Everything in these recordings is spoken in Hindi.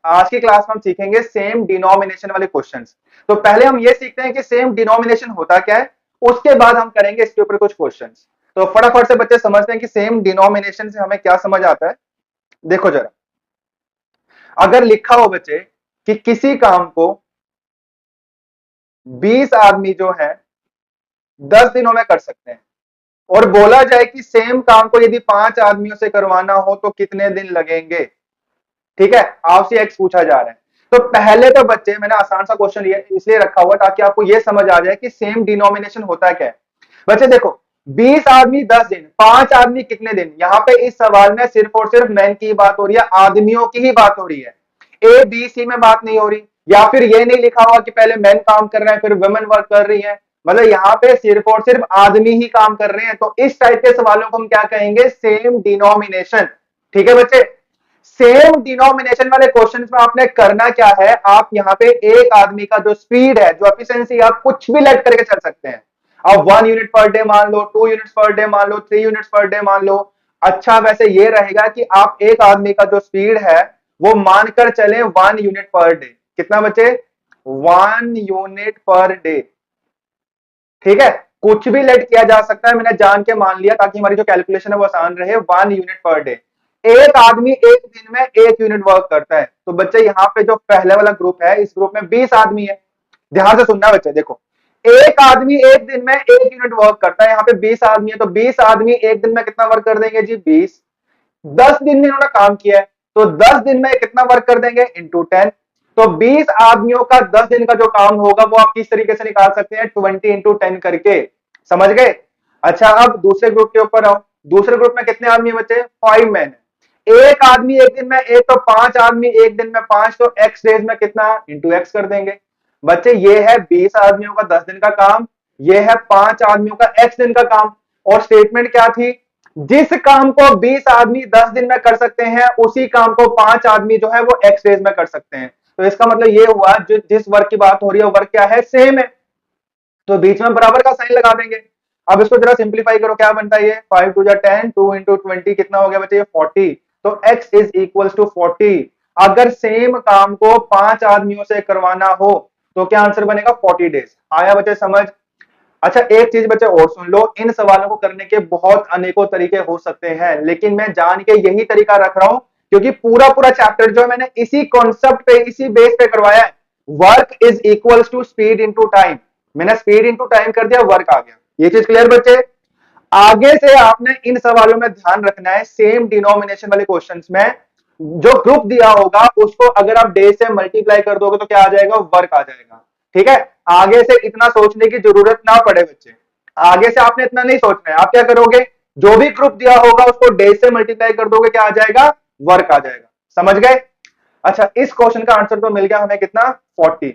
आज की क्लास में हम सीखेंगे सेम डिनोमिनेशन वाले क्वेश्चंस। तो पहले हम ये सीखते हैं कि सेम डिनोमिनेशन होता क्या है, उसके बाद हम करेंगे इसके ऊपर कुछ क्वेश्चंस। तो फटाफट से बच्चे समझते हैं कि सेम डिनोमिनेशन से हमें क्या समझ आता है। देखो जरा, अगर लिखा हो बच्चे कि किसी काम को 20 आदमी जो है 10 दिनों में कर सकते हैं, और बोला जाए कि सेम काम को यदि 5 आदमियों से करवाना हो तो कितने दिन लगेंगे। ठीक है, आपसे एक्स पूछा जा रहा है। तो पहले तो बच्चे, मैंने आसान सा क्वेश्चन इसलिए रखा हुआ ताकि आपको यह समझ आ जाए कि सेम डिनोमिनेशन होता क्या है। बच्चे देखो, 20 आदमी 10 दिन, 5 आदमी कितने दिन। यहां पे इस सवाल में सिर्फ और सिर्फ मैन की बात हो रही है, आदमियों की ही बात हो रही है। ए बी सी में बात नहीं हो रही, या फिर ये नहीं लिखा हुआ कि पहले मैन काम कर रहे हैं फिर वुमेन वर्क कर रही है। मतलब यहाँ पे सिर्फ और सिर्फ आदमी ही काम कर रहे हैं। तो इस टाइप के सवालों को हम क्या कहेंगे, सेम डिनोमिनेशन। ठीक है बच्चे, सेम डिनोमिनेशन वाले क्वेश्चंस में आपने करना क्या है, आप यहाँ पे एक आदमी का जो स्पीड है, जो एफिशिएंसी, आप कुछ भी लेट करके चल सकते हैं। अब 1 यूनिट पर डे मान लो, 2 यूनिट्स पर डे मान लो, 3 यूनिट्स पर डे मान लो। अच्छा, वैसे ये रहेगा कि आप एक आदमी का जो स्पीड है वो मानकर चले 1 यूनिट पर डे। कितना बच्चे, 1 यूनिट पर डे। ठीक है, कुछ भी लेट किया जा सकता है, मैंने जान के मान लिया ताकि हमारी जो कैलकुलेशन है वो आसान रहे। 1 यूनिट पर डे, एक आदमी एक दिन में 1 यूनिट वर्क करता है। तो बच्चे यहाँ पे जो पहले वाला ग्रुप है, इस ग्रुप में 20 आदमी है। ध्यान से सुनना बच्चे, देखो एक आदमी एक दिन में 1 यूनिट वर्क करता है, यहाँ पे 20 आदमी है, तो 20 आदमी एक दिन में कितना वर्क कर देंगे जी, 20। 10 दिन में इन्होंने काम किया है, तो 10 दिन में कितना वर्क कर देंगे, इंटू 10। तो 20 आदमियों का 10 दिन का जो काम होगा वो आप किस तरीके से निकाल सकते हैं, 20 इंटू 10 करके। समझ गए। अच्छा, अब दूसरे ग्रुप के ऊपर आओ। दूसरे ग्रुप में कितने आदमी बचे, 5 मैन। एक आदमी एक दिन में एक, तो 5 आदमी एक दिन में 5, तो एक्स डेज में कितना, इंटू एक्स कर देंगे। बच्चे ये है 20 आदमियों का 10 दिन का काम, ये है 5 आदमियों का एक्स दिन का काम। और स्टेटमेंट क्या थी, जिस काम को 20 आदमी 10 दिन में कर सकते हैं उसी काम को 5 आदमी जो है वो एक्स डेज में कर सकते हैं। तो इसका मतलब ये हुआ, जो जिस वर्क की बात हो रही है वर्क क्या है, सेम है, तो बीच में बराबर का साइन लगा देंगे। अब इसको जरा सिंप्लीफाई करो, क्या बनता है ये, 5 2 10, 2 इंटू 20 कितना हो गया बच्चे, ये 40। तो x इज इक्वल टू 40। अगर सेम काम को 5 आदमियों से करवाना हो तो क्या आंसर बनेगा, 40 डेज। आया बच्चे समझ। अच्छा, एक चीज बच्चे और सुन लो, इन सवालों को करने के बहुत अनेकों तरीके हो सकते हैं, लेकिन मैं जान के यही तरीका रख रहा हूं क्योंकि पूरा पूरा चैप्टर जो है मैंने इसी कॉन्सेप्ट पे, इसी बेस पे करवाया है। Work is equal to speed into time. मैंने स्पीड इंटू टाइम कर दिया, वर्क आ गया। ये चीज क्लियर बच्चे। आगे से आपने इन सवालों में ध्यान रखना है, सेम डिनोमिनेशन वाले क्वेश्चंस में जो ग्रुप दिया होगा उसको अगर आप डे से मल्टीप्लाई कर दोगे तो क्या आ जाएगा, वर्क आ जाएगा। ठीक है, आगे से इतना सोचने की जरूरत ना पड़े बच्चे। आगे से आपने इतना नहीं सोचना है, आप क्या करोगे, जो भी ग्रुप दिया होगा उसको डे से मल्टीप्लाई कर दोगे, क्या आ जाएगा, वर्क आ जाएगा। समझ गए। अच्छा, इस क्वेश्चन का आंसर तो मिल गया हमें कितना, 40।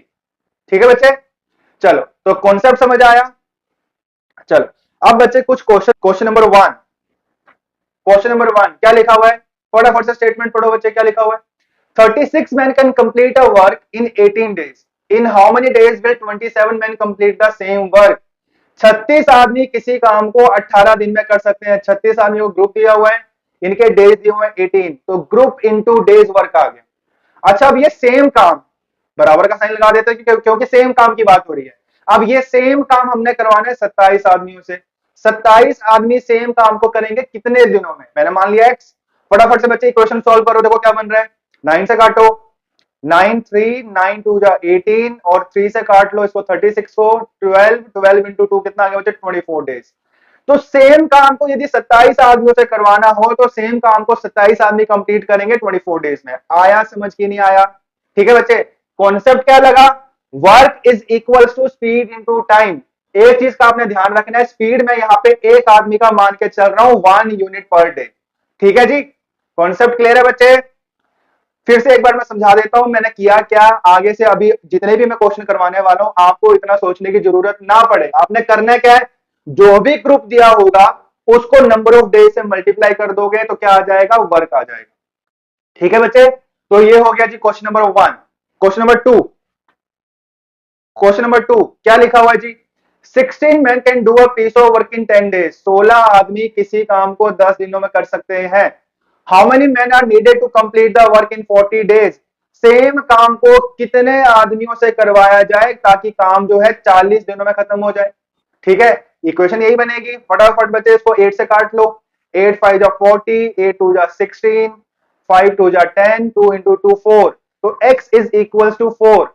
ठीक है बच्चे, चलो तो कॉन्सेप्ट समझ आया। चलो अब बच्चे कुछ question, question number 1। Question number 1 क्या लिखा हुआ है, फटाफट से स्टेटमेंट पढ़ो बच्चे, क्या लिखा हुआ है। 36 men can complete a work in 18 days. In how many days will 27 men complete the same work? 36 आदमी किसी काम को 18 दिन में कर सकते हैं। 36 आदमी को ग्रुप दिया हुआ है, इनके डेज दिए हुए हैं 18, तो ग्रुप इनटू डेज वर्क आ गया। अच्छा, अब ये सेम काम, बराबर का साइन लगा देते हैं क्योंकि सेम काम की बात हो रही है। अब ये सेम काम हमने करवाना है 27 आदमियों से। 27 आदमी सेम काम को करेंगे कितने दिनों में, मैंने मान लिया एक्स। फटाफट से बच्चे इक्वेशन सॉल्व करो, देखो क्या बन रहा है। 9 से काटो, 9 3 9 2 जा 18, और 3 से काट लो इसको, 36 को 12, 12 इंटू 2 कितना आ गया बच्चे, 24 डेज। तो सेम काम को यदि 27 आदमियों से करवाना हो तो सेम काम को 27 आदमी कंप्लीट करेंगे 24 डेज में। आया समझ की नहीं आया। ठीक है बच्चे, कॉन्सेप्ट क्या लगा, work is equal to speed into time. एक चीज का आपने ध्यान रखना है, स्पीड में यहाँ पे एक आदमी का मान के चल रहा हूं 1 यूनिट पर डे। ठीक है जी, कॉन्सेप्ट क्लियर है बच्चे। फिर से एक बार मैं समझा देता हूं मैंने किया क्या। आगे से अभी जितने भी मैं क्वेश्चन करवाने वाला हूं आपको इतना सोचने की जरूरत ना पड़े। आपने करना क्या है, जो भी ग्रुप दिया होगा उसको नंबर ऑफ डे से मल्टीप्लाई कर दोगे तो क्या आ जाएगा, वर्क आ जाएगा। ठीक है बच्चे, तो ये हो गया जी question number 1। Question number 2, question number 2 क्या लिखा हुआ है जी, 16 men can do a piece of work in 10 days. 16 आदमी किसी काम को 10 दिनों में कर सकते हैं। How many men are needed to complete the work in 40 days? Same काम को कितने आदमियों से करवाया जाए ताकि काम जो है 40 दिनों में खत्म हो जाए। ठीक है, इक्वेशन यही बनेगी। फटाफट बच्चे इसको 8 से काट लो। 8 5 जा 40, 8 2 जा 16, 5 2 जा 10, 2 into 2 4। तो x is equals to 4,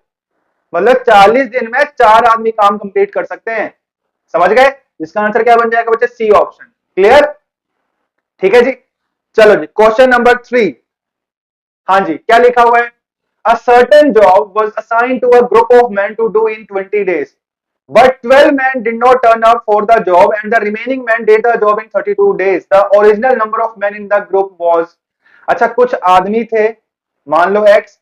मतलब 40 दिन में 4 आदमी काम कंप्लीट कर सकते हैं। समझ गए? इसका आंसर क्या बन जाएगा बच्चे? C option. क्लियर? ठीक है जी। चलो जी, क्वेश्चन नंबर 3। हाँ जी, क्या लिखा हुआ है? A certain job was assigned to a group of men to do in 20 days, but 12 men did not turn up for the job and the remaining men did the job in 32 days. The original number of men in the group was। अच्छा, कुछ आदमी थे, मान लो x,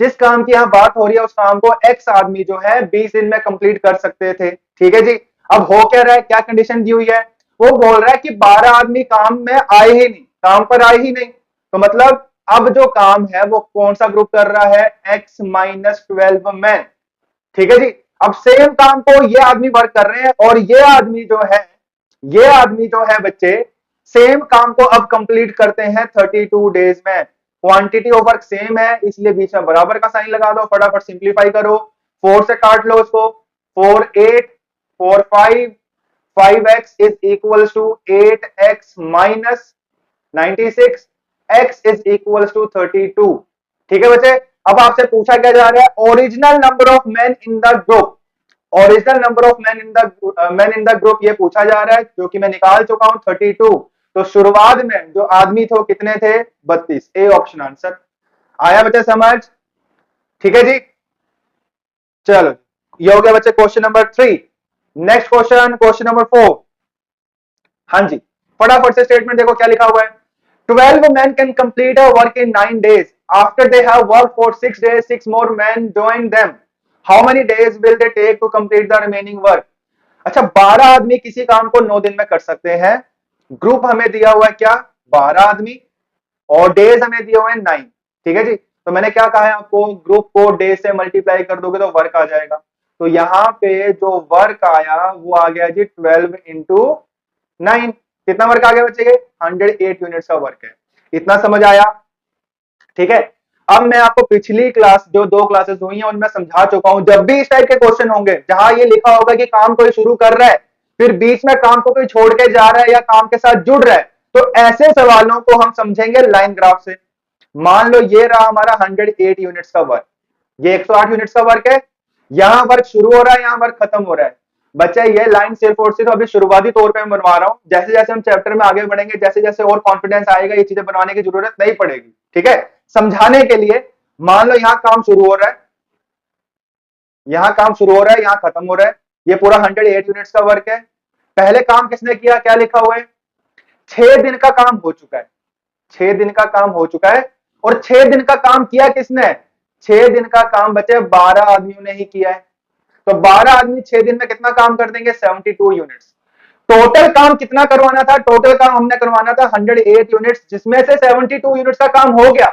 जिस काम की यहाँ बात हो रही है उस काम को x आदमी जो है 20 दिन में कंप्लीट कर सकते थे। ठीक है जी। अब हो क्या रहा है, क्या कंडीशन दी हुई है? वो बोल रहा है कि 12 आदमी काम में आए ही नहीं, काम पर आए ही नहीं। तो मतलब अब जो काम है वो कौन सा ग्रुप कर रहा है? x minus 12 man. ठीक है जी। अब सेम काम को ये आदमी वर्क कर रहे हैं और ये आदमी जो है बच्चे सेम काम को अब कंप्लीट करते हैं 32 डेज में। क्वांटिटी ऑफ वर्क सेम है, इसलिए बीच में बराबर का साइन लगा दो। फटाफट सिंप्लीफाई करो, 4 से काट लो उसको। 4 8, 4 5, 5x is equal to 8x minus 96, x is equal to 32। ठीक है बच्चे। अब आपसे पूछा क्या जा रहा है? Original number of man in the group. Original number of man in the group ये पूछा जा रहा है, जो कि मैं निकाल चुका हूं 32। तो शुरुआत में जो आदमी थे वो कितने थे? 32। ए ऑप्शन आंसर। आया बच्चे समझ? ठीक है जी। चलो, ये हो गया बच्चे question number 3। Next question, question number 4। हाँ जी, फटाफट से स्टेटमेंट देखो क्या लिखा हुआ है। 12 men can complete a work in 9 days. After they have worked for 6 days, 6 more men join them. How many days will they take to complete the remaining work? अच्छा, 12 आदमी किसी काम को 9 दिन में कर सकते हैं। ग्रुप हमें दिया हुआ है क्या? 12 आदमी, और डेज हमें दिए हुए हैं 9। ठीक है जी। तो मैंने क्या कहा है आपको? ग्रुप को डे से मल्टीप्लाई कर दोगे तो वर्क आ जाएगा। तो यहाँ पे जो वर्क आया वो आ गया जी 12 इंटू 9। कितना वर्क आ गया बच्चे? 108 यूनिट्स का वर्क है। इतना समझ आया? ठीक है। अब मैं आपको पिछली क्लास, जो 2 क्लासेस हुई हैं उनमें समझा चुका हूं, जब भी इस टाइप के क्वेश्चन होंगे जहां ये लिखा होगा कि काम कोई शुरू कर रहा है फिर बीच में काम को कोई छोड़ के जा रहा है या काम के साथ जुड़ रहा है, तो ऐसे सवालों को हम समझेंगे लाइन ग्राफ से। मान लो ये रहा हमारा 108 यूनिट्स का वर्क, ये 108 यूनिट्स का वर्क है। यहां वर्क शुरू हो रहा है, यहां वर्क खत्म हो रहा है। बच्चा ये लाइन सिर्फ और सिर्फ अभी शुरुआती तौर पे मैं बनवा रहा हूं। जैसे जैसे हम चैप्टर में आगे बढ़ेंगे, जैसे जैसे और कॉन्फिडेंस आएगा, ये चीजें बनवाने की जरूरत नहीं पड़ेगी। ठीक है, समझाने के लिए। मान लो यहां काम शुरू हो रहा है, यहां काम शुरू हो रहा है, यहां खत्म हो रहा है। ये पूरा 108 यूनिट्स का वर्क है। पहले काम किसने किया? क्या लिखा हुआ है? 6 दिन का काम हो चुका है। 6 दिन का काम हो चुका है। और 6 दिन का काम किया किसने? 6 दिन का काम बचे 12 आदमियों ने ही किया है। तो 12 आदमी 6 दिन में कितना काम कर देंगे? 72 यूनिट्स। टोटल काम कितना करवाना था? टोटल काम हमने करवाना था 108 यूनिट्स, जिसमें से 72 यूनिट्स का काम हो गया।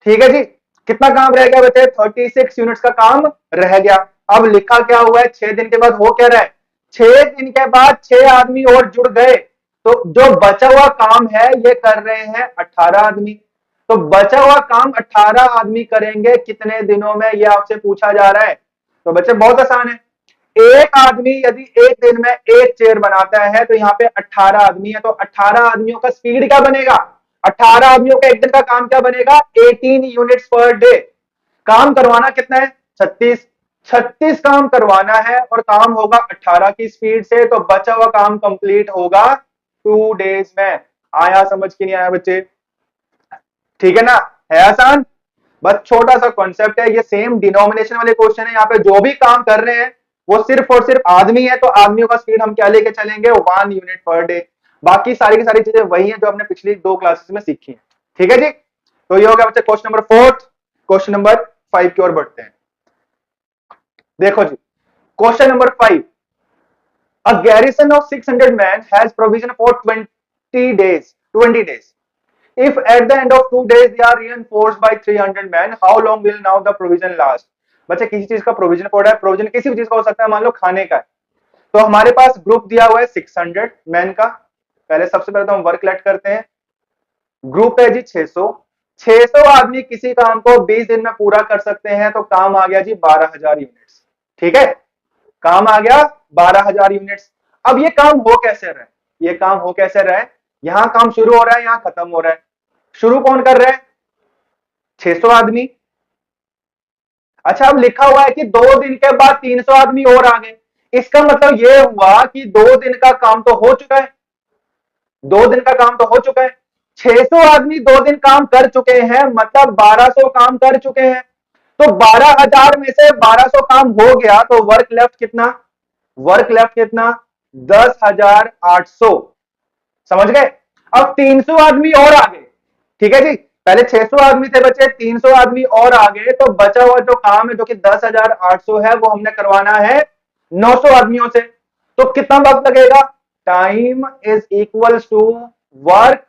ठीक है जी। कितना काम रह गया बच्चे? 36 यूनिट्स का काम रह गया। अब लिखा क्या हुआ है? 6 दिन के बाद हो क्या रहा है? 6 दिन के बाद 6 आदमी और जुड़ गए, तो जो बचा हुआ काम है ये कर रहे हैं 18 आदमी। तो बचा हुआ काम 18 आदमी करेंगे कितने दिनों में, ये आपसे पूछा जा रहा है। तो बच्चे बहुत आसान है। एक आदमी यदि एक दिन में एक चेयर बनाता है तो यहाँ पे 18 आदमी है, तो 18 आदमियों का स्पीड क्या बनेगा? 18 आदमियों का एक दिन का काम क्या बनेगा? 18 यूनिट्स पर डे। काम करवाना कितना है? 36। 36 काम करवाना है और काम होगा 18 की स्पीड से, तो बचा हुआ काम कंप्लीट होगा 2 डेज में। आया समझ के नहीं आया बच्चे? ठीक है ना? है आसान। बस छोटा सा कॉन्सेप्ट है, ये सेम डिनोमिनेशन वाले क्वेश्चन है। यहाँ पे जो भी काम कर रहे हैं वो सिर्फ और सिर्फ आदमी है, तो आदमियों का स्पीड हम क्या लेके चलेंगे? 1 यूनिट पर डे। बाकी सारी की सारी चीजें वही है जो हमने पिछली 2 क्लासेस में सीखी है। ठीक है जी। तो ये हो गया बच्चे क्वेश्चन नंबर 4। क्वेश्चन नंबर 5 की ओर बढ़ते हैं। देखो जी, question number 5। A garrison of 600 men has provision for 20 days. 20 days. If at the end of 2 days they are reinforced by 300 men, how long will now the provision last? बच्चे किसी चीज का प्रोविजन कोड है, प्रोविजन किसी भी चीज का हो सकता है, मान लो खाने का है। तो हमारे पास ग्रुप दिया हुआ है 600 मैन का। पहले सबसे पहले तो हम वर्क लेट करते हैं। ग्रुप है जी 600, 600 आदमी किसी काम को 20 दिन में पूरा कर सकते हैं, तो काम आ गया जी 12,000 यूनिट्स। ठीक है, काम आ गया 12,000 यूनिट्स। अब ये काम हो कैसे रहा है, ये काम हो कैसे रहा है, यहां काम शुरू हो रहा है, यहां खत्म हो रहा है। शुरू कौन कर रहा है, 600 आदमी। अच्छा, अब लिखा हुआ है कि 2 दिन के बाद 300 आदमी और आ गए। इसका मतलब यह हुआ कि 2 दिन का काम तो हो चुका है, 2 दिन का काम तो हो चुका है। 600 आदमी 2 दिन काम कर चुके हैं, मतलब 1200 काम कर चुके हैं। तो 12,000 में से 1200 काम हो गया, तो वर्क लेफ्ट कितना, वर्क लेफ्ट कितना, 10,800। समझ गए। अब 300 आदमी और आ गए। ठीक है जी, पहले 600 आदमी थे बचे, 300 आदमी और आ गए, तो बचा हुआ जो काम है जो कि 10,800 है, वो हमने करवाना है 900 आदमियों से। तो कितना वक्त लगेगा, time is equal to work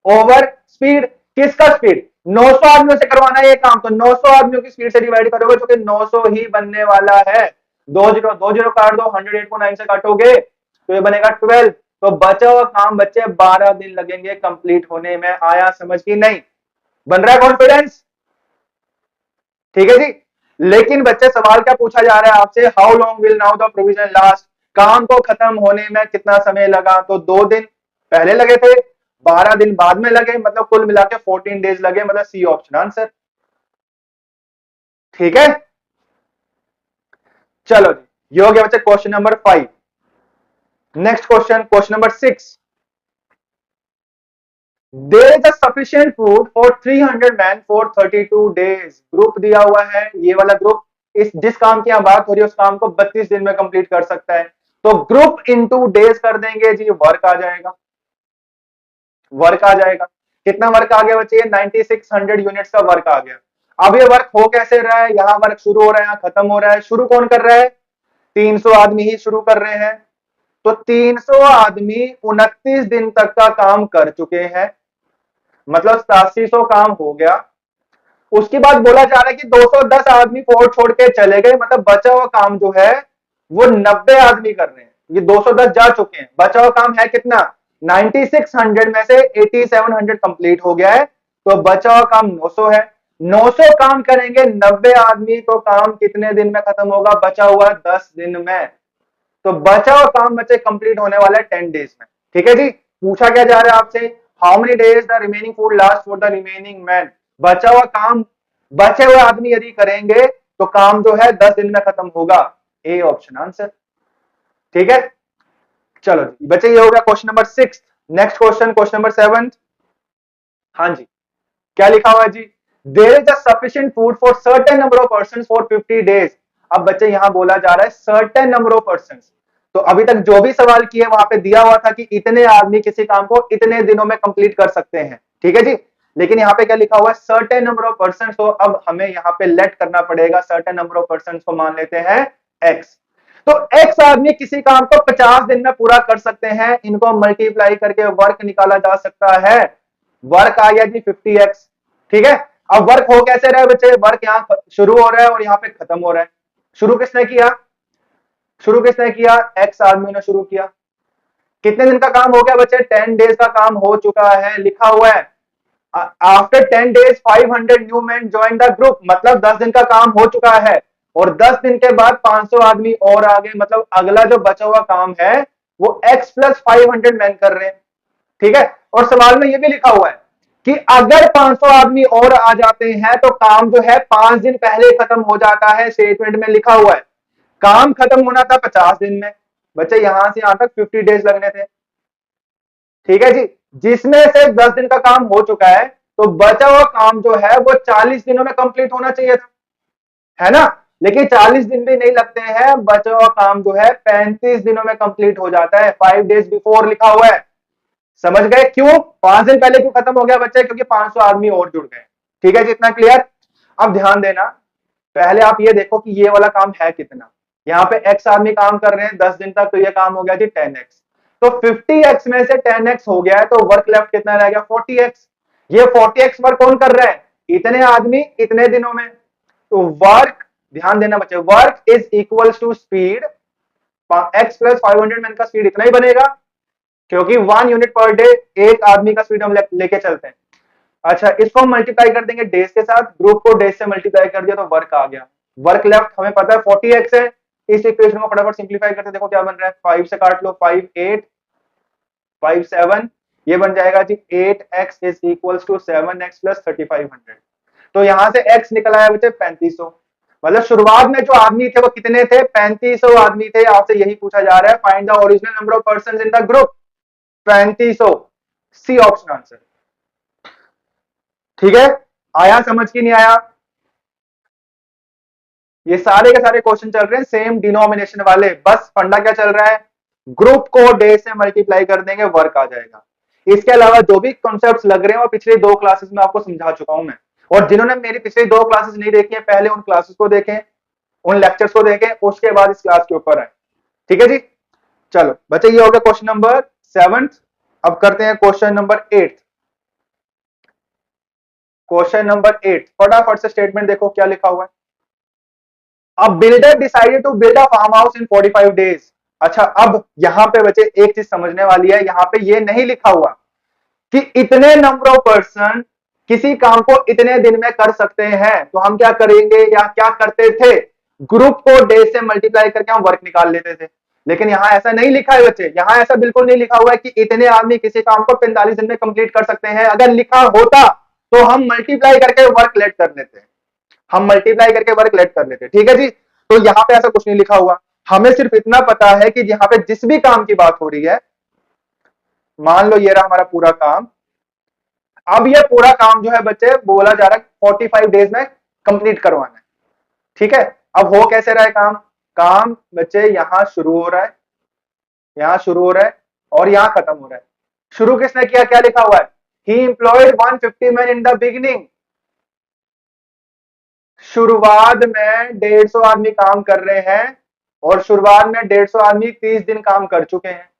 over speed. किसका स्पीड, 900 आदमियों से करवाना है ये काम, तो 900 आदमियों की स्पीड से डिवाइड करोगे जो कि 900 ही बनने वाला है। 2 जीरो काट दो, 108 को 9 से काटोगे तो ये बनेगा 12। तो बचा हुआ काम बच्चे 12 दिन लगेंगे कंप्लीट होने में। आया समझ की नहीं, बन रहा है कॉन्फिडेंस। ठीक है जी, लेकिन बच्चे सवाल क्या पूछा जा रहा है आपसे, how long will now the provision last, काम को खत्म होने में कितना समय लगा। तो 2 दिन पहले लगे थे, 12 दिन बाद में लगे, मतलब कुल मिला के 14 डेज लगे, मतलब सी ऑप्शन आंसर। ठीक है, चलो जी, ये हो गया बच्चे question number 5। Next question, question number 6। There is a sufficient food for 300 man for 32 days. Group दिया हुआ है, ये वाला ग्रुप इस जिस काम की यहां बात हो रही है उस काम को 32 दिन में कंप्लीट कर सकता है। तो ग्रुप इनटू डेज कर देंगे जी, वर्क आ जाएगा, वर्क आ जाएगा। कितना वर्क आ गया बच्चे, 9600 यूनिट्स का वर्क आ गया। अब ये वर्क हो कैसे रहा है, यहां वर्क शुरू हो रहा है, यहां खत्म हो रहा है। शुरू कौन कर रहा है, 300 आदमी ही शुरू कर रहे हैं। तो 300 आदमी 29 दिन तक का काम कर चुके हैं, मतलब 8700 काम हो गया। उसके बाद बोला जा रहा है कि 210 आदमी फोड़ छोड़ के चले गए, मतलब बचा हुआ काम जो है वो 90 आदमी कर रहे हैं। ये 210 जा चुके हैं, बचा हुआ काम है कितना, 9600 में से 8700 कंप्लीट हो गया है, तो बचा हुआ काम 900 है। 900 काम करेंगे 90 आदमी, तो काम कितने दिन में खत्म होगा, बचा हुआ 10 दिन में। तो बचा हुआ काम बच्चे कंप्लीट होने वाला है 10 डेज में। ठीक है जी, पूछा क्या जा रहा है आपसे, how many days the remaining food last for the remaining man. बचा हुआ काम बचे हुए आदमी यदि करेंगे तो काम जो है 10 दिन में खत्म होगा। A option answer. ठीक है, चलो बच्चे ये हो गया question number 6। Next question, question number 7। हाँ जी, क्या लिखा हुआ है जी, there is a sufficient food for certain number of person for 50 days. अब बच्चे यहां बोला जा रहा है सर्टेन नंबर ऑफ पर्सन। तो अभी तक जो भी सवाल किए वहां पे दिया हुआ था कि इतने आदमी किसी काम को इतने दिनों में कंप्लीट कर सकते हैं। ठीक है जी, लेकिन यहाँ पे क्या लिखा हुआ है, सर्टेन नंबर ऑफ पर्सन। तो अब हमें यहाँ पे लेट करना पड़ेगा, सर्टेन नंबर ऑफ पर्सन को मान लेते हैं एक्स। तो एक्स आदमी किसी काम को 50 दिन में पूरा कर सकते हैं, इनको मल्टीप्लाई करके वर्क निकाला जा सकता है। वर्क आ गया जी 50x। ठीक है, अब वर्क हो कैसे रहा है बच्चे, वर्क यहाँ शुरू हो रहा है और यहाँ पे खत्म हो रहा है। शुरू किसने किया, शुरू किसने किया, एक्स आदमी ने शुरू किया। कितने दिन का काम हो गया बच्चे, 10 डेज का काम हो चुका है। लिखा हुआ है after 10 days 500 new man join the group, मतलब 10 दिन का काम हो चुका है और 10 दिन के बाद 500 आदमी और आ गए, मतलब अगला जो बचा हुआ काम है वो x प्लस 500 मैन कर रहे हैं। ठीक है, और सवाल में यह भी लिखा हुआ है कि अगर 500 आदमी और आ जाते हैं तो काम जो है 5 दिन पहले खत्म हो जाता है। स्टेटमेंट में लिखा हुआ है काम खत्म होना था 50 दिन में, बच्चे यहां से यहां तक 50 डेज लगने थे। ठीक है जी, जिसमें से 10 दिन का काम हो चुका है, तो बचा हुआ काम जो है वो 40 दिनों में कंप्लीट होना चाहिए था, है ना। लेकिन 40 दिन भी नहीं लगते हैं, बचा हुआ काम जो है 35 दिनों में कंप्लीट हो जाता है। 5 डेज बिफोर लिखा हुआ है। समझ गए क्यों, 5 दिन पहले क्यों खत्म हो गया बच्चे, क्योंकि 500 आदमी और जुड़ गए। ठीक है जी, इतना क्लियर। अब ध्यान देना, पहले आप ये देखो कि ये वाला काम है कितना। यहाँ पे x आदमी काम कर रहे हैं 10 दिन तक, तो ये काम हो गया जी 10x। तो 50x में से 10x हो गया है, तो वर्क लेफ्ट कितना रह गया, 40x। ये 40x वर्क कौन कर रहा है, इतने आदमी इतने दिनों में। तो वर्क, ध्यान देना बच्चे, work is equal to speed, x plus 500 man का स्पीड इतना ही बनेगा, क्योंकि 1 यूनिट पर डे एक आदमी का स्पीड हम लेके चलते हैं। अच्छा, इसको हम मल्टीप्लाई कर देंगे डेज के साथ, ग्रुप को डेज से मल्टीप्लाई कर दिया तो वर्क आ गया। वर्क लेफ्ट हमें पता है 40x है। इस इक्वेशन को फटाफट सिंप्लीफाई करते देखो क्या बन रहा है, 5 से काट लो, 5 8 5 7, ये बन जाएगा जी 8x is equals to 7x plus 3500। तो यहां से x निकल आया बच्चे 3500। मतलब शुरुआत में जो आदमी थे वो कितने थे, 3500 आदमी थे। आपसे यही पूछा जा रहा है, find the original number of person in the group, 3500। C option answer. ठीक है, आया समझ की नहीं आया? ये सारे के सारे क्वेश्चन चल रहे हैं सेम डिनोमिनेशन वाले, बस फंडा क्या चल रहा है, ग्रुप को डे से मल्टीप्लाई कर देंगे, वर्क आ जाएगा। इसके अलावा जो भी कॉन्सेप्ट्स लग रहे हैं वो पिछले 2 क्लासेस में आपको समझा चुका हूं मैं। और जिन्होंने मेरी पिछली 2 क्लासेस नहीं देखी है, पहले उन क्लासेस को देखें, उन लेक्चर्स को देखें, उसके बाद इस क्लास के ऊपर आए। ठीक है जी, चलो बच्चे ये हो गया क्वेश्चन नंबर 7। अब करते हैं क्वेश्चन नंबर 8। क्वेश्चन नंबर 8 फटाफट से स्टेटमेंट देखो क्या लिखा हुआ है। अब builder decided to build a farm house in 45 days. अच्छा, अब यहां पे बच्चे एक चीज समझने वाली है, यहां पे ये नहीं लिखा हुआ कि इतने नंबर ऑफ पर्सन किसी काम को इतने दिन में कर सकते हैं। तो हम क्या करेंगे या क्या करते थे, ग्रुप को डे से मल्टीप्लाई करके हम वर्क निकाल लेते थे। लेकिन यहां ऐसा नहीं लिखा है बच्चे, यहां ऐसा बिल्कुल नहीं लिखा हुआ है कि इतने आदमी किसी काम को 45 दिन में कंप्लीट कर सकते हैं। अगर लिखा होता तो हम मल्टीप्लाई करके वर्क लेट कर लेते, हम मल्टीप्लाई करके वर्क लेट कर लेते। ठीक है जी, तो यहां पे ऐसा कुछ नहीं लिखा हुआ। हमें सिर्फ इतना पता है कि यहां पे जिस भी काम की बात हो रही है, मान लो ये रहा हमारा पूरा काम। अब ये पूरा काम जो है बच्चे बोला जा रहा है 45 डेज में कंप्लीट करवाना है। ठीक है, अब हो कैसे रहा है काम, काम बच्चे यहां शुरू हो रहा है, यहां शुरू हो रहा है और यहां खत्म हो रहा है। शुरू किसने किया, क्या लिखा हुआ है, he employed 150 man in the beginning. शुरुआत में 150 आदमी काम कर रहे हैं और शुरुआत में 150 आदमी 30 दिन काम कर चुके हैं।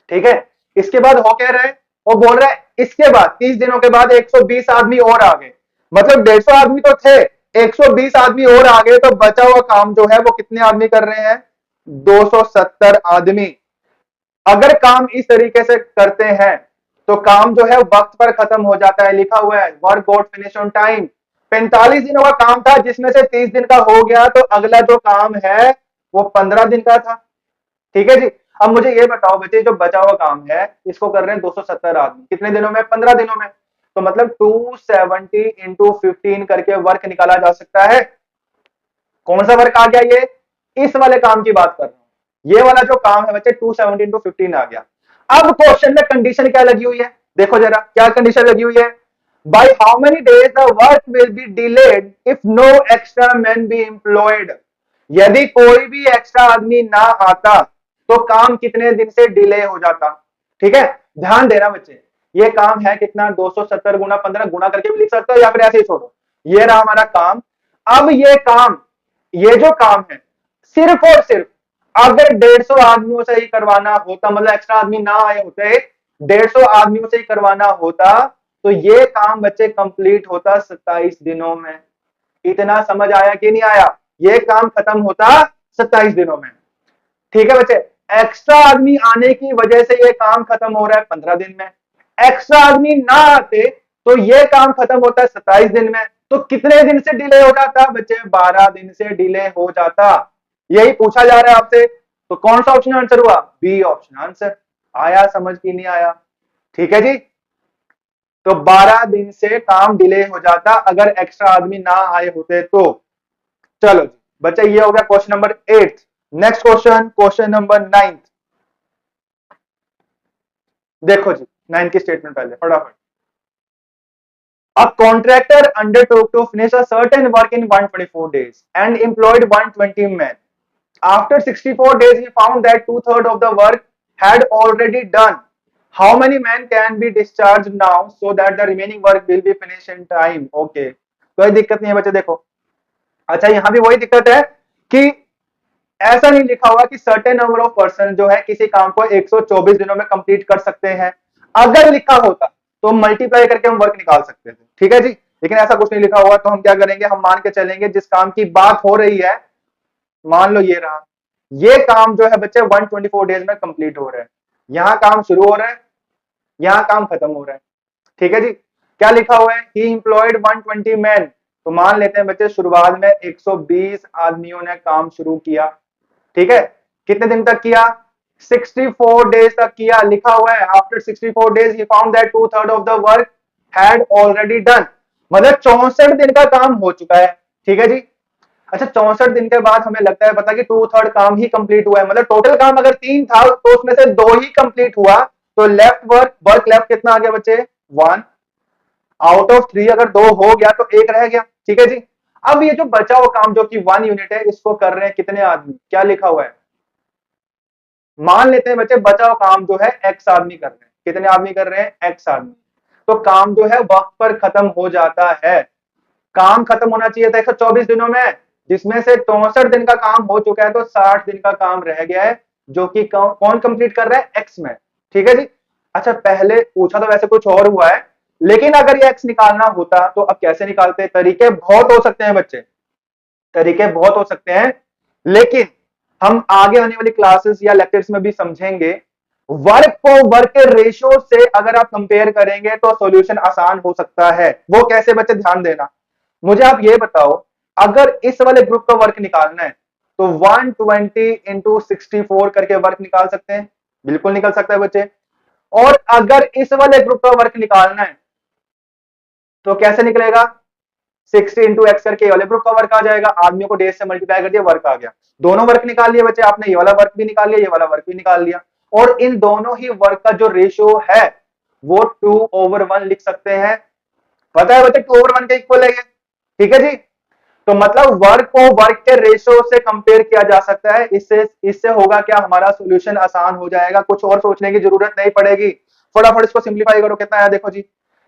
ठीक है, इसके बाद हो क्या रहा है, वो बोल रहा है इसके बाद 30 दिनों के बाद 120 आदमी और आ गए। मतलब 150 आदमी तो थे, 120 आदमी और आ गए, तो बचा हुआ काम जो है वो कितने आदमी कर रहे हैं, 270 आदमी। अगर काम इस तरीके से करते हैं तो काम जो है वक्त पर खत्म हो जाता है। लिखा हुआ है work got finish on time. 45 दिनों का काम था जिसमें से 30 दिन का हो गया, तो अगला जो काम है वो 15 दिन का था। ठीक है जी, अब मुझे ये बताओ बच्चे, जो बचा हुआ काम है इसको कर रहे हैं 270 आदमी, कितने दिनों में, 15 दिनों में। तो मतलब 270 इंटू 15 करके वर्क निकाला जा सकता है। कौन सा वर्क आ गया, ये इस वाले काम की बात कर रहा हूं, ये वाला जो काम है बच्चे 270 इंटू 15 आ गया। अब क्वेश्चन में कंडीशन क्या लगी हुई है, देखो जरा क्या कंडीशन लगी हुई है, by how many days the work will be delayed if no extra men be employed। यदि कोई भी एक्स्ट्रा आदमी ना आता तो काम कितने दिन से डिले हो जाता। ठीक है, ध्यान देना बच्चे, ये काम है कितना, 270 गुना 15 गुना करके भी लिख सकते हो या फिर ऐसे ही छोड़ो। ये रहा हमारा काम। अब ये काम, ये जो काम है सिर्फ और सिर्फ अगर 150 आदमियों से ही करवाना होता, मतलब एक्स्ट्रा आदमी ना आए होते, 150 आदमियों से ही करवाना होता, तो ये काम बच्चे कंप्लीट होता 27 दिनों में। इतना समझ आया कि नहीं आया, ये काम खत्म होता 27 दिनों में। ठीक है बच्चे, एक्स्ट्रा आदमी आने की वजह से ये काम खत्म हो रहा है 15 दिन में। एक्स्ट्रा आदमी ना आते तो ये काम खत्म होता है 27 दिन में। तो कितने दिन से डिले हो जाता बच्चे, 12 दिन से डिले हो जाता। यही पूछा जा रहा है आपसे, तो कौन सा ऑप्शन आंसर हुआ, बी ऑप्शन आंसर। आया समझ की नहीं आया? ठीक है जी, तो 12 दिन से काम डिले हो जाता अगर एक्स्ट्रा आदमी ना आए होते तो। चलो जी बच्चा, ये हो गया question number 8। Next question, question number 9। देखो जी 9 की स्टेटमेंट पहले फटाफट। A contractor undertook to finish a certain work in 124 days and employed 120 men. After 64 days, he found that 2/3 of the work had already done. How many men can be discharged now so that the remaining work will be finished in time? Okay, कोई दिक्कत नहीं है बच्चे, देखो। अच्छा, यहां भी वही दिक्कत है कि ऐसा नहीं लिखा हुआ कि सर्टेन नंबर ऑफ पर्सन जो है किसी काम को 124 दिनों में कंप्लीट कर सकते हैं। अगर लिखा होता तो मल्टीप्लाई करके हम वर्क निकाल सकते थे। ठीक है जी, लेकिन ऐसा कुछ नहीं लिखा हुआ, तो हम क्या करेंगे, हम मान के चलेंगे जिस काम की बात हो रही है, मान लो ये रहा, ये काम जो है बच्चे 124 डेज में कंप्लीट हो रहा है। यहां काम शुरू हो रहा है, यहां काम खत्म हो रहा है। ठीक है जी, क्या लिखा हुआ है, ही एम्प्लॉयड 120 मैन। तो मान लेते हैं बच्चे शुरुआत में 120 आदमियों ने काम शुरू किया, ठीक है। कितने दिन तक किया, 64 डेज तक किया। लिखा हुआ है after 64 days he found that 2/3 of the work had already done. मतलब 64 दिन का काम हो चुका है, ठीक है जी। अच्छा 64 दिन के बाद हमें लगता है पता कि 2/3 काम ही कंप्लीट हुआ है, मतलब टोटल काम अगर 3 था तो उसमें से 2 ही कंप्लीट हुआ, तो लेफ्ट वर्क लेफ्ट कितना आ गया बच्चे, 1 आउट ऑफ 3। अगर 2 हो गया तो 1 रह गया, ठीक है जी। अब ये जो बचा हुआ काम जो कि 1 यूनिट है, इसको कर रहे हैं कितने आदमी, क्या लिखा हुआ है, मान लेते हैं बच्चे बचा हुआ काम जो है एक्स आदमी कर रहे हैं। कितने आदमी कर रहे हैं, एक्स आदमी। तो काम जो है वक्त पर खत्म हो जाता है। काम खत्म होना चाहिए था 124 दिनों में, जिसमें से 64 दिन का काम हो चुका है, तो 60 दिन का काम रह गया है, जो कि कौन कंप्लीट कर रहा है, एक्स में, ठीक है जी। अच्छा पहले पूछा तो वैसे कुछ और हुआ है, लेकिन अगर ये एक्स निकालना होता तो अब कैसे निकालते, तरीके बहुत हो सकते हैं बच्चे, तरीके बहुत हो सकते हैं, लेकिन हम आगे आने वाली क्लासेस या लेक्चर्स में भी समझेंगे। वर्क को वर्क के रेशियो से अगर आप कंपेयर करेंगे तो सॉल्यूशन आसान हो सकता है। वो कैसे बच्चे, ध्यान देना। मुझे आप ये बताओ, अगर इस वाले ग्रुप का वर्क निकालना है तो 120 इंटू 64 करके वर्क निकाल सकते हैं, बिल्कुल निकल सकता है बच्चे। और अगर इस वाले ग्रुप का वर्क निकालना है तो कैसे निकलेगा, 60 इंटू एक्स करके ये वाले ग्रुप का वर्क आ जाएगा, आदमियों को डेज से मल्टीप्लाई कर दिया, वर्क आ गया। दोनों वर्क निकाल लिए बच्चे आपने, ये वाला वर्क भी निकाल लिया, ये वाला वर्क भी निकाल लिया। और इन दोनों ही वर्क का जो रेशियो है वो 2/1 लिख सकते हैं। पता है बच्चे 2/1 के इक्वल है ये, ठीक है जी। तो मतलब वर्क को वर्क के रेशियो से कंपेयर किया जा सकता है। इससे इससे होगा क्या, हमारा सॉल्यूशन आसान हो जाएगा, कुछ और सोचने की जरूरत नहीं पड़ेगी। फटाफट इसको सिंप्लीफाई करो, कितना है देखो जी,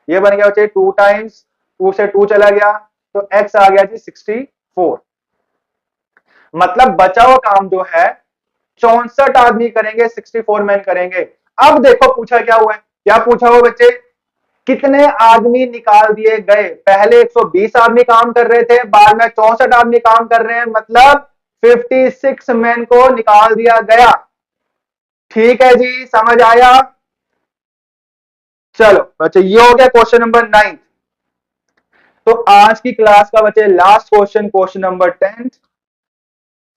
ये बन गया बच्चे 2 टाइम्स 2 से 2 चला गया तो x आ गया जी 64। मतलब बचा हुआ काम जो है 64 आदमी करेंगे, 64 मैन करेंगे। अब देखो पूछा क्या हुआ है, क्या पूछा हुआ बच्चे, कितने आदमी निकाल दिए गए। पहले 120 आदमी काम कर रहे थे, बाद में 64 आदमी काम कर रहे हैं, मतलब 56 मैन को निकाल दिया गया। ठीक है जी, समझ आया। चलो बच्चे ये हो गया क्वेश्चन नंबर 9। तो आज की क्लास का बच्चे लास्ट क्वेश्चन, क्वेश्चन नंबर 10।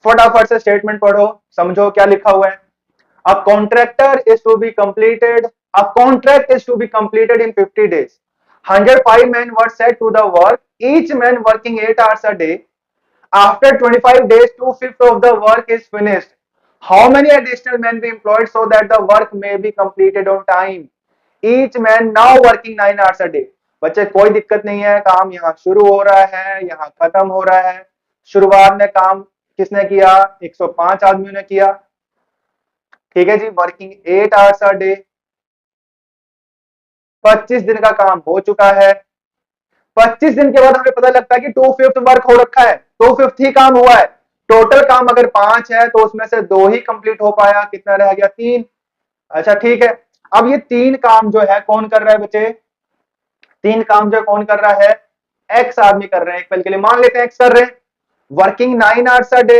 फटाफट से स्टेटमेंट पढ़ो, समझो क्या लिखा हुआ है। A contractor is to be completed, a contract is to be completed in 50 days. 105 men were set to the work, each man working 8 hours a day. After 25 days, 2/5 of the work is finished. How many additional men be employed so that the work may be completed on time? Each man now working 9 hours a day. बच्चे कोई दिक्कत नहीं है, काम यहाँ शुरू हो रहा है, यहाँ खत्म हो रहा है। शुरुआत में काम किसने किया, 105 आदमियों ने किया, ठीक है जी। वर्किंग 8 आवर्स अ डे, 25 दिन का काम हो चुका है। 25 दिन के बाद हमें पता लगता है कि 2/5 वर्क हो रखा है, 2/5 ही काम हुआ है। टोटल काम अगर 5 है तो उसमें से 2 ही कंप्लीट हो पाया, कितना रह गया, 3। अच्छा ठीक है, अब ये 3 काम जो है कौन कर रहा है बच्चे, 3 काम जो कौन कर रहा है, एक्स आदमी कर रहे हैं। एक पल के लिए मान लेते हैं एक्स कर रहे हैं, working 9 hours a day,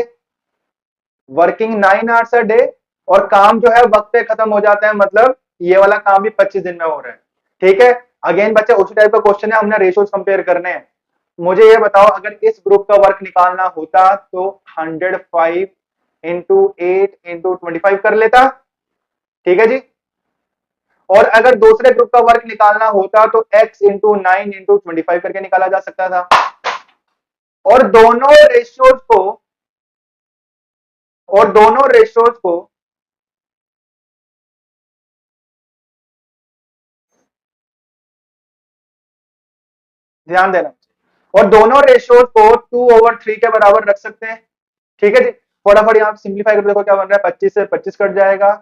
working 9 hours a day, और काम जो है वक्त पे खत्म हो जाता है, मतलब ये वाला काम भी 25 दिन में हो रहा है, ठीक है। अगेन बच्चे उसी टाइप का क्वेश्चन है, हमने रेशियोज कंपेयर करने हैं। मुझे ये बताओ, अगर इस ग्रुप का वर्क निकालना होता तो 105 इंटू 8 इंटू 25 कर लेता, ठीक है जी। और अगर दूसरे ग्रुप का वर्क निकालना होता तो x इंटू 9 इंटू 25 करके निकाला जा सकता था। और दोनों रेशियोज को ध्यान देना, और दोनों रेशियोज को 2/3 के बराबर रख सकते हैं, ठीक है जी। फटाफट यहाँ सिंप्लीफाई कर देखो क्या बन रहा है, 25 से 25 कट जाएगा,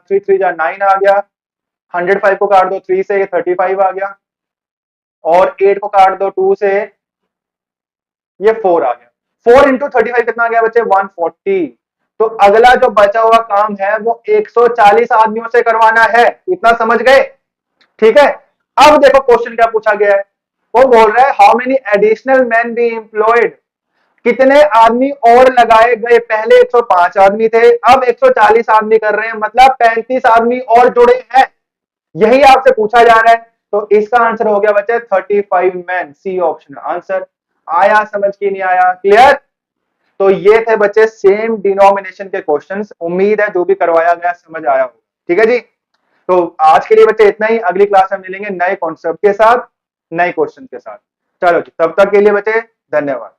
3 3 जा 9 आ गया, 105 को काट दो 3 से, 35 आ गया, और 8 को काट दो 2 से, ये 4 आ गया। 4 इंटू 35 कितना आ गया बच्चे, 140। तो अगला जो बचा हुआ काम है वो 140 आदमियों से करवाना है, इतना समझ गए, ठीक है। अब देखो क्वेश्चन क्या पूछा गया है, वो बोल रहा है how many additional man be employed, कितने आदमी और लगाए गए। पहले 105 आदमी थे, अब 140 आदमी कर रहे हैं, मतलब 35 आदमी और जुड़े हैं, यही आपसे पूछा जा रहा है। तो इसका आंसर हो गया बच्चे 35 मैन, सी ऑप्शन आंसर। आया समझ की नहीं आया? क्लियर? तो ये थे बच्चे सेम डिनोमिनेशन के क्वेश्चंस। उम्मीद है जो भी करवाया गया समझ आया हो। ठीक है जी, तो आज के लिए बच्चे इतना ही। अगली क्लास में मिलेंगे नए कॉन्सेप्ट के साथ, नए क्वेश्चन के साथ। चलो जी, तब तक के लिए बच्चे धन्यवाद।